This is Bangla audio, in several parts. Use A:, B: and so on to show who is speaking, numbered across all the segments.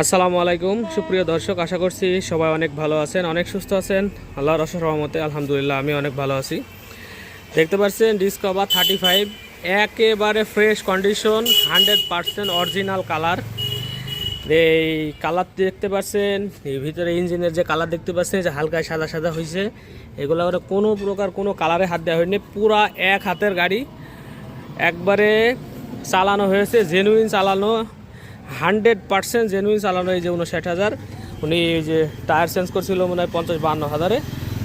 A: আসসালামু আলাইকুম সুপ্রিয় দর্শক, আশা করছি সবাই অনেক ভালো আছেন, অনেক সুস্থ আছেন। আল্লাহর অশেষ রহমতে আলহামদুলিল্লাহ আমি অনেক ভালো আছি। দেখতে পাচ্ছেন ডিসকভার 35 একেবারে ফ্রেশ কন্ডিশন, 100% অরিজিনাল কালার। এই কালার দেখতে পাচ্ছেন, এই ভিতরে ইঞ্জিনের যে কালার দেখতে পাচ্ছেন যে হালকা সাদা সাদা হয়েছে, এগুলো কোনো প্রকার কোনো কালারে হাত দেওয়া হয়নি। পুরা এক হাতের গাড়ি, একবারে চালানো হয়েছে, জেনুইন চালানো, 100% জেনুইন চালানো। এই যে 59,000 উনি এই যে টায়ার চেঞ্জ করছিল মনে হয় 50-52 হাজারে,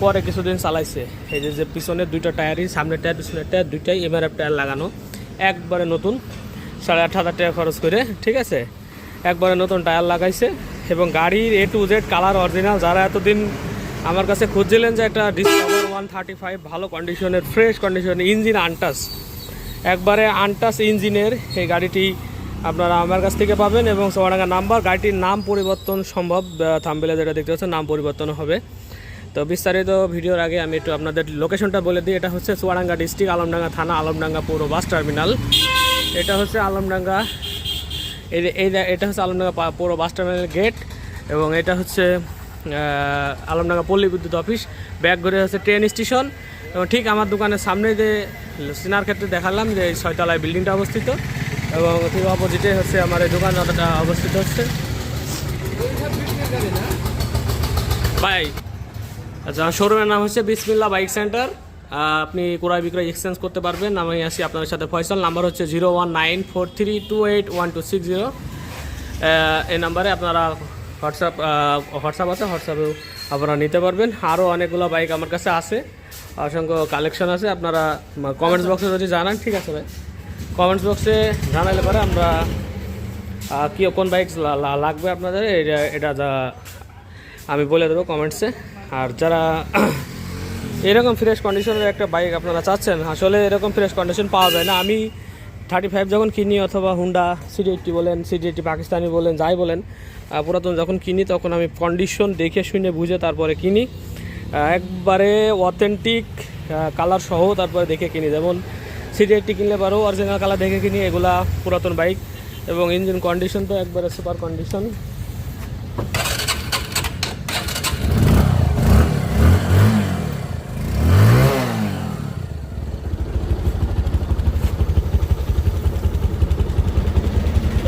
A: পরে কিছুদিন চালাইছে। এই যে পিছনের দুইটা টায়ারই, সামনের টায়ার পিছনের টায়ার দুইটাই MRF টায়ার লাগানো, একবারে নতুন, 8,500 টাকা খরচ করে, ঠিক আছে, একবারে নতুন টায়ার লাগাইছে। এবং গাড়ির A to Z colour original. যারা এতদিন আমার কাছে খুঁজছিলেন যে একটা ডিসকভার 135 ভালো কন্ডিশনের, ফ্রেশ কন্ডিশনের, ইঞ্জিন আনটাচ, একবারে আনটাচ ইঞ্জিনের এই গাড়িটি আপনারা আমার কাছ থেকে পাবেন। এবং চুয়াডাঙ্গা নাম্বার, গাড়িটির নাম পরিবর্তন সম্ভব, থাম্বনেলে যেটা দেখতে পাচ্ছেন নাম পরিবর্তন হবে। তো বিস্তারিত ভিডিওর আগে আমি একটু আপনাদের লোকেশনটা বলে দিই। এটা হচ্ছে চুয়াডাঙ্গা ডিস্ট্রিক্ট, আলমডাঙ্গা থানা, আলমডাঙ্গা পৌর বাস টার্মিনাল। এটা হচ্ছে আলমডাঙ্গা, এটা হচ্ছে আলমডাঙ্গা পৌর বাস টার্মিনাল গেট। এবং এটা হচ্ছে আলমডাঙ্গা পল্লী বিদ্যুৎ অফিস, ব্যাক ঘুরে হচ্ছে ট্রেন স্টেশন। এবং ঠিক আমার দোকানের সামনে যে সিনার ক্ষেত্রে দেখালাম যে 6 তলায় বিল্ডিংটা অবস্থিত, এবং ঠিক অপোজিটে হচ্ছে আমার এই দোকানটা অবস্থিত হচ্ছে। ভাই আচ্ছা, শোরুমের নাম হচ্ছে বিসমিল্লাহ বাইক সেন্টার। আপনি ক্রয় বিক্রয় এক্সচেঞ্জ করতে পারবেন। আমি আসি আপনাদের সাথে ফয়সাল। নাম্বার হচ্ছে 01943281260। এই নাম্বারে আপনারা হোয়াটসঅ্যাপ আছে, হোয়াটসঅ্যাপেও আপনারা নিতে পারবেন। আরও অনেকগুলো বাইক আমার কাছে আছে, অসংখ্য কালেকশন আছে। আপনারা কমেন্টস বক্সে যদি জানান, ঠিক আছে ভাই, কমেন্টস বক্সে জানালে পরে আমরা কোন বাইক লাগবে আপনাদের এটা যা আমি বলে দেবো কমেন্টসে। আর যারা এরকম ফ্রেশ কন্ডিশনের একটা বাইক আপনারা চাচ্ছেন, আসলে এরকম ফ্রেশ কন্ডিশন পাওয়া যায় না। আমি 35 যখন কিনি, অথবা হুন্ডা CD80 বলেন, CD80 পাকিস্তানি বলেন, যাই বলেন, পুরাতন যখন কিনি তখন আমি কন্ডিশন দেখে শুনে বুঝে তারপরে কিনি, একবারে অথেন্টিক কালার সহ তারপরে দেখে কিনি। যেমন CD80 কিনলে পারো অরিজিনাল কালার দেখে কিনি, এগুলা পুরাতন বাইক। এবং ইঞ্জিন কন্ডিশন তো একবারে সুপার কন্ডিশন।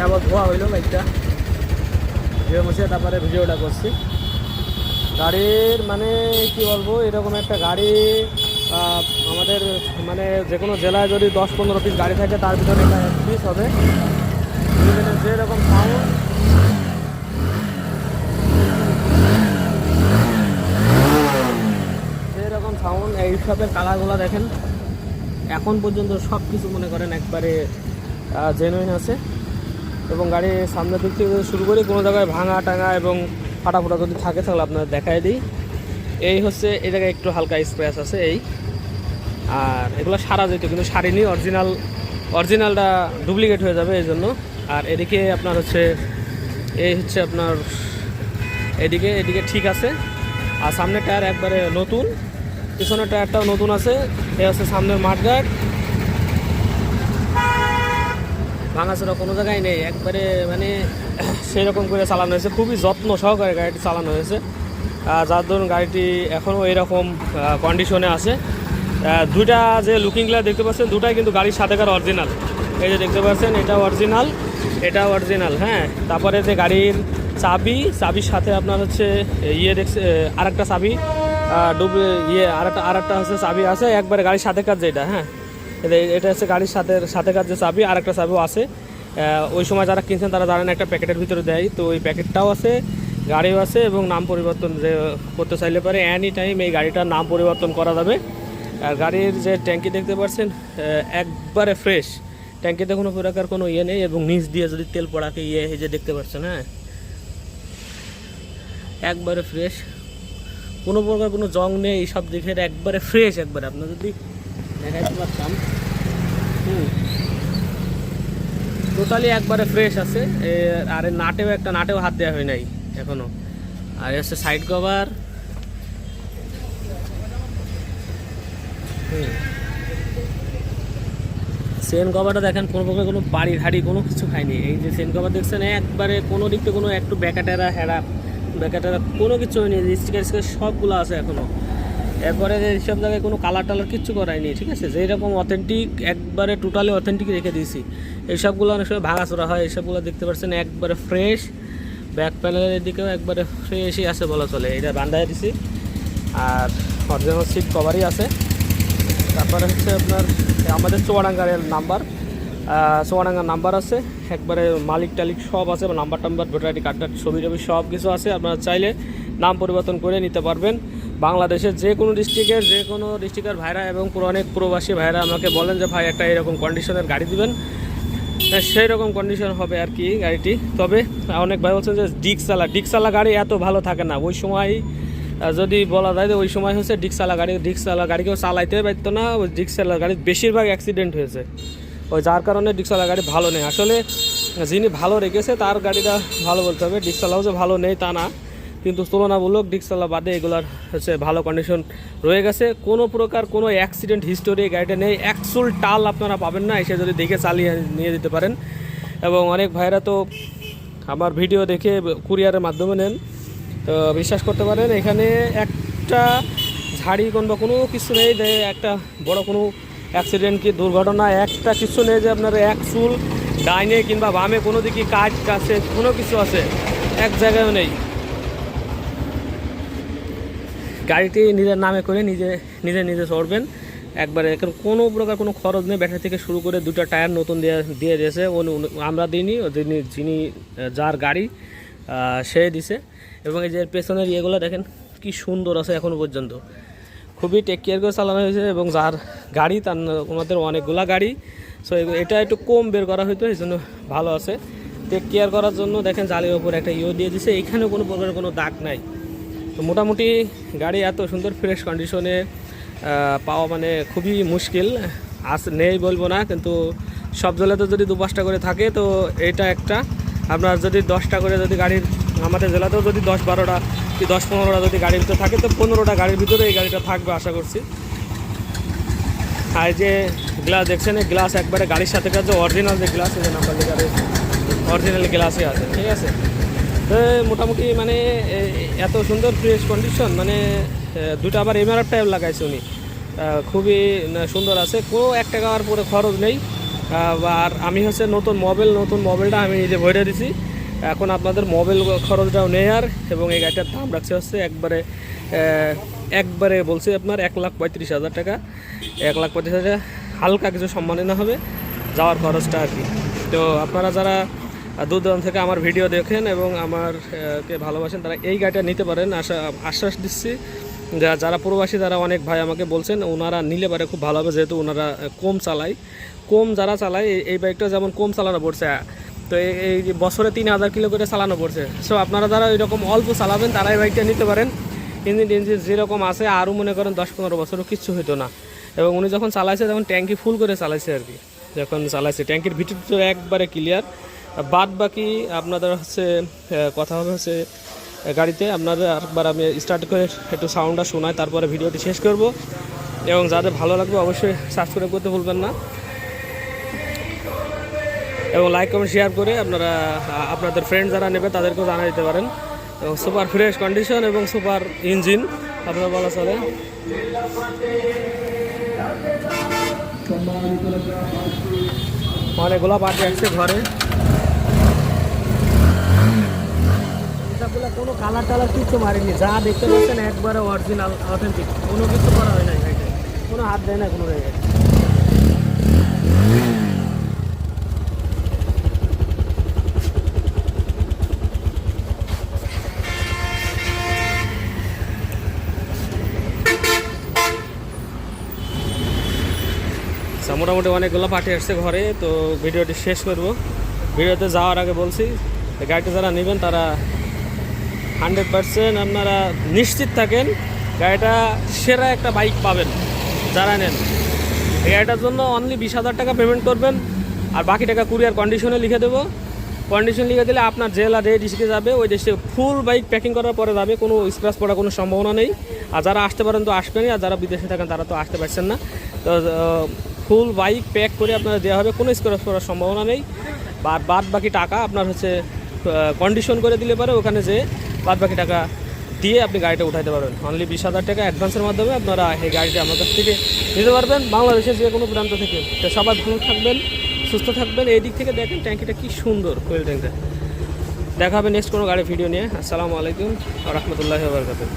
A: আবার ধোয়া হইলো বাইকটা, ধুয়ে মুছে তারপরে ভিডিওটা করছি। গাড়ির মানে কি বলবো, এরকম একটা গাড়ি আমাদের মানে যে কোনো জেলায় যদি 10-15 পিস গাড়ি থাকে, তার ভিতরে এটা 1 পিস হবে। যেরকম সাউন্ড, যেরকম সাউন্ড, এই সবের কালারগুলো দেখেন, এখন পর্যন্ত সব কিছু মনে করেন একবারে জেনুইন আছে। এবং গাড়ির সামনের দিক থেকে শুরু করি, কোনো জায়গায় ভাঙা টাঙা এবং ফাটাফোটা যদি থাকে তাহলে আপনারা দেখাই দিই। এই হচ্ছে এই জায়গায় একটু হালকা স্ক্র্যাচ আছে এই, আর এগুলো সারা যেত কিন্তু সারিনি, অরিজিনালটা ডুপ্লিকেট হয়ে যাবে এই জন্য। আর এদিকে আপনার হচ্ছে এই হচ্ছে আপনার এদিকে ঠিক আছে। আর সামনের টায়ার একবারে নতুন, পিছনের টায়ারটাও নতুন আছে। এই হচ্ছে সামনের মাঠগার্ড, ভাঙাচোরা কোনো জায়গায় নেই, একবারে মানে সেই রকম করে চালানো হয়েছে, খুবই যত্ন সহকারে গাড়িটি চালানো হয়েছে। যার ধরুন গাড়িটি এখনও এরকম কন্ডিশনে আছে। দুইটা যে লুকিং গ্লাস দেখতে পাচ্ছেন, দুটাই কিন্তু গাড়ির সাথেকার অরিজিনাল। এই যে দেখতে পাচ্ছেন, এটা অরিজিনাল, এটা অরিজিনাল, হ্যাঁ। তারপরে যে গাড়ির চাবির সাথে আপনার হচ্ছে দেখছে আরেকটা চাবি, আরেকটা হচ্ছে চাবি আছে, একবারে গাড়ির সাথেকার যেটা, হ্যাঁ, এটা হচ্ছে গাড়ির সাথেকার যে চাবি, আরেকটা চাবিও আছে। ওই সময় যারা কিনছেন তারা জানেন একটা প্যাকেটের ভিতরে দেয়, তো ওই প্যাকেটটাও আছে, গাড়িও আছে। এবং নাম পরিবর্তন যে করতে চাইলে পারে এনি টাইম এই গাড়িটার নাম পরিবর্তন করা যাবে। আর গাড়ির যে ট্যাঙ্কি দেখতে পাচ্ছেন একবারে ফ্রেশ, ট্যাঙ্কিতে কোনো প্রকার কোনো ইয়ে নেই। এবং নিচ দিয়ে যদি তেল পড়াকে এই যে দেখতে পাচ্ছেন, হ্যাঁ, একবারে ফ্রেশ, কোনো প্রকার কোনো জং নেই, সব দিকে একবারে ফ্রেশ। একবারে আপনার যদি দেখাইতে পারতাম, টোটালি একবারে ফ্রেশ আছে। আর নাটেও হাত দেওয়া হয় নাই এখনো। আর হচ্ছে সাইড কভার, চেন কভারটা দেখেন কোনো প্রকার কোনো বাড়ির হাড়ি কোনো কিছু খায়নি। এই যে চেন কভার দেখছেন একবারে কোনো দিকটা কোনো একটু ব্যাকাটেরা হেরা ব্যাকাটেরা কোনো কিছু হয়নি, স্টিকার সবগুলো আছে এখনও। এরপরে এইসব জায়গায় কোনো কালার টালার কিচ্ছু করায়নি, ঠিক আছে। যেরকম অথেন্টিক একবারে টোটালি অথেন্টিক রেখে দিয়েছি। এইসবগুলো অনেক সময় ভাঙাচোরা হয়, এইসবগুলো দেখতে পাচ্ছেন একবারে ফ্রেশ। ব্যাক প্যানেলের দিকেও একবারে ফ্রেশই আছে বলা চলে, এটা বান্ধায় দিছি। আর অরিজিনাল সিট কভারই আছে। তারপরে হচ্ছে আপনার আমাদের চুয়াডাঙ্গার নাম্বার আছে, একবারে মালিক টালিক সব আছে, নাম্বার টাম্বার ভোটার আইডি কার্ড ছবি টবি সব কিছু আছে। আপনারা চাইলে নাম পরিবর্তন করে নিতে পারবেন। বাংলাদেশের যে কোনো ডিস্ট্রিক্টের ভাইরা এবং অনেক প্রবাসী ভাইরা আমাকে বলেন যে ভাই একটা এরকম কন্ডিশনের গাড়ি দিবেন, সেই রকম কন্ডিশন হবে আর কি গাড়িটি। তবে অনেক ভাই বলছেন যে ডিক্সালা গাড়ি এত ভালো থাকে না। ওই সময় যদি বলা যায় যে ওই সময় হচ্ছে ডিক্সালা গাড়ি কেউ চালাইতে পারতো না। ওই ডিক্সালা গাড়ির বেশিরভাগ অ্যাক্সিডেন্ট হয়েছে, ওই যার কারণে ডিক্সালা গাড়ি ভালো নেই। আসলে যিনি ভালো রেখেছে তার গাড়িটা ভালো বলতে হবে, ডিক্সালাও যে ভালো নেই তা না, কিন্তু তুলনামূলক ডিক্সালা বাদে এগুলার হচ্ছে ভালো কন্ডিশন রয়ে গেছে। কোনো প্রকার কোনো অ্যাক্সিডেন্ট হিস্টোরি গাড়িটা নেই। একচুল টাল আপনারা পাবেন না, এসে যদি দেখে চালিয়ে নিয়ে যেতে পারেন। এবং অনেক ভাইরা তো আমার ভিডিও দেখে কুরিয়ারের মাধ্যমে নেন, তো বিশ্বাস করতে পারেন এখানে একটা ঝাড়ি কিংবা কোনো কিছু নেই যে একটা বড় কোনো অ্যাক্সিডেন্ট কি দুর্ঘটনা একটা কিছু নেই যে আপনার এক চুল ডাইনে কিংবা বামে কোনো দিকে কাছে কোনো কিছু আছে, এক জায়গায়ও নেই। গাড়িটি নিজের নামে করে নিজে চড়বেন একবারে, কোনো প্রকার কোনো খরচ নেই। ব্যাটারি থেকে শুরু করে দুটো টায়ার নতুন দিয়ে দিয়েছে, আমরা দিইনি, যিনি যার গাড়ি সে দিছে। এবং এই যে পেছনের ইয়েগুলো দেখেন কি সুন্দর আছে এখনও পর্যন্ত, খুবই টেক কেয়ার করে চালানো হয়েছে। এবং যার গাড়ি তার ওনাদের অনেকগুলা গাড়ি, সো এটা একটু কম বের করা হইতো, এই জন্য ভালো আছে। টেক কেয়ার করার জন্য দেখেন জালির ওপর একটা দিয়ে দিয়েছে, এইখানেও কোনো প্রকার কোনো দাগ নাই। তো মোটামুটি গাড়ি এত সুন্দর ফ্রেশ কন্ডিশনে পাওয়া মানে খুবই মুশকিল, নেই বলবো না, কিন্তু সব জেলাতে যদি 2-5টা করে থাকে তো এটা একটা। আপনার যদি 10টা করে যদি গাড়ির, আমাদের জেলাতেও যদি 10-12টা কি 10-15টা যদি গাড়ির ভিতরে থাকে তো 15টা গাড়ির ভিতরে এই গাড়িটা থাকবে আশা করছি। আর যে গ্লাস দেখছেন, এই গ্লাস একবারে গাড়ির সাথে কাছে অরিজিনাল যে গ্লাস, এই নাম্বার গাড়ির অরিজিনাল গ্লাসই আছে, ঠিক আছে। তো মোটামুটি মানে এত সুন্দর ফ্রেশ কন্ডিশন, মানে দুটো আবার এমআরএফ টাইপ লাগাইছে উনি, খুবই সুন্দর আছে, কোনো 1 টাকার পরে খরচ নেই। আর আমি হচ্ছে নতুন মোবাইলটা আমি নিজে ভরে দিছি, এখন আপনাদের মোবাইল খরচটাও নেই আর। এবং এই গাড়িটার দাম রাখছে হচ্ছে একবারে বলছি আপনার 1,35,000 টাকা। 1,35,000 টাকা হালকা কিছু সম্মাননা হবে যাওয়ার খরচটা আর কি। তো আপনারা যারা দূর দূরান্ত থেকে আমার ভিডিও দেখেন এবং আমারকে ভালোবাসেন তারা এই গাড়িটা নিতে পারেন, আশ্বাস দিচ্ছি। যারা প্রবাসী তারা অনেক ভাই আমাকে বলছেন ওনারা নিলে পারে খুব ভালো হবে, যেহেতু ওনারা যারা চালায় এই বাইকটা যেমন কম চালানো পড়ছে, তো এই বছরে 3,000 কিলো করে চালানো পড়ছে। সো আপনারা যারা এরকম অল্প চালাবেন তারা এই বাইকটা নিতে পারেন। ইঞ্জিন যেরকম আছে আরও মনে করেন 10-15 বছরও কিচ্ছু হতো না। এবং উনি যখন চালাইছে তখন ট্যাঙ্কি ফুল করে চালাইছে আর কি, যখন চালাইছে ট্যাঙ্কির ভিতর একবারে ক্লিয়ার। বাদ বাকি আপনাদের হচ্ছে কথা হবে হচ্ছে গাড়িতে। আপনাদের আরেকবার আমি স্টার্ট করে একটু সাউন্ডটা শোনাই, তারপরে ভিডিওটি শেষ করব। এবং যাদের ভালো লাগবে অবশ্যই সাবস্ক্রাইব করতে ভুলবেন না, এবং লাইক কমেন্ট শেয়ার করে আপনারা আপনাদের ফ্রেন্ড যারা নেবে তাদেরকেও জানা দিতে পারেন। এবং সুপার ফ্রেশ কন্ডিশন এবং সুপার ইঞ্জিন আপনারা বলা চলে। অনেকগুলো পার্টি আসছে ঘরে, কোনো কালার টালার কিছু মারেনি, যা দেখতে পাচ্ছেন একবারে অরিজিনাল অথেন্টিক, কোনো কিছু করা হয় না, কোনো হাত দেয় না কোনো জায়গায়। মোটামুটি অনেকগুলো পার্টি আসছে ঘরে, তো ভিডিওটি শেষ করব। ভিডিওতে যাওয়ার আগে বলছি গাড়িটা যারা নেবেন তারা 100% আপনারা নিশ্চিত থাকেন গাড়িটা সেরা একটা বাইক পাবেন যারা নেন। এই গাড়িটার জন্য অনলি 20,000 টাকা পেমেন্ট করবেন, আর বাকি টাকা কুরিয়ার কন্ডিশনে লিখে দেবো। কন্ডিশন লিখে দিলে আপনার জেলা যে ডিস্ট্রিক্টে যাবে ওই ডিস্ট্রিক্টে ফুল বাইক প্যাকিং করার পরে যাবে, কোনো স্ক্র্যাচ পড়ার কোনো সম্ভাবনা নেই। আর যারা আসতে পারেন তো আসবেনই, আর যারা বিদেশে থাকেন তারা তো আসতে পারছেন না। তো ফুল বাইক প্যাক করে আপনারা দেওয়া হবে, কোনো স্ক্র্যাচ করার সম্ভাবনা নেই। বাদ বাকি টাকা আপনার হচ্ছে কন্ডিশন করে দিলে পারে ওখানে যে বাদ বাকি টাকা দিয়ে আপনি গাড়িটা উঠাইতে পারবেন। অনলি 20,000 টাকা অ্যাডভান্সের মাধ্যমে আপনারা এই গাড়িটা আমার কাছ থেকে নিতে পারবেন বাংলাদেশের যে কোনো প্রান্ত থেকে। তো সবাই ভালো থাকবেন, সুস্থ থাকবেন। এই দিক থেকে দেখেন ট্যাঙ্কিটা কি সুন্দর, ফুয়েল ট্যাঙ্কটা। দেখা হবে নেক্সট কোনো গাড়ি ভিডিও নিয়ে। আসসালামু আলাইকুম ওয়া রাহমাতুল্লাহি ওয়া বারাকাতুহু।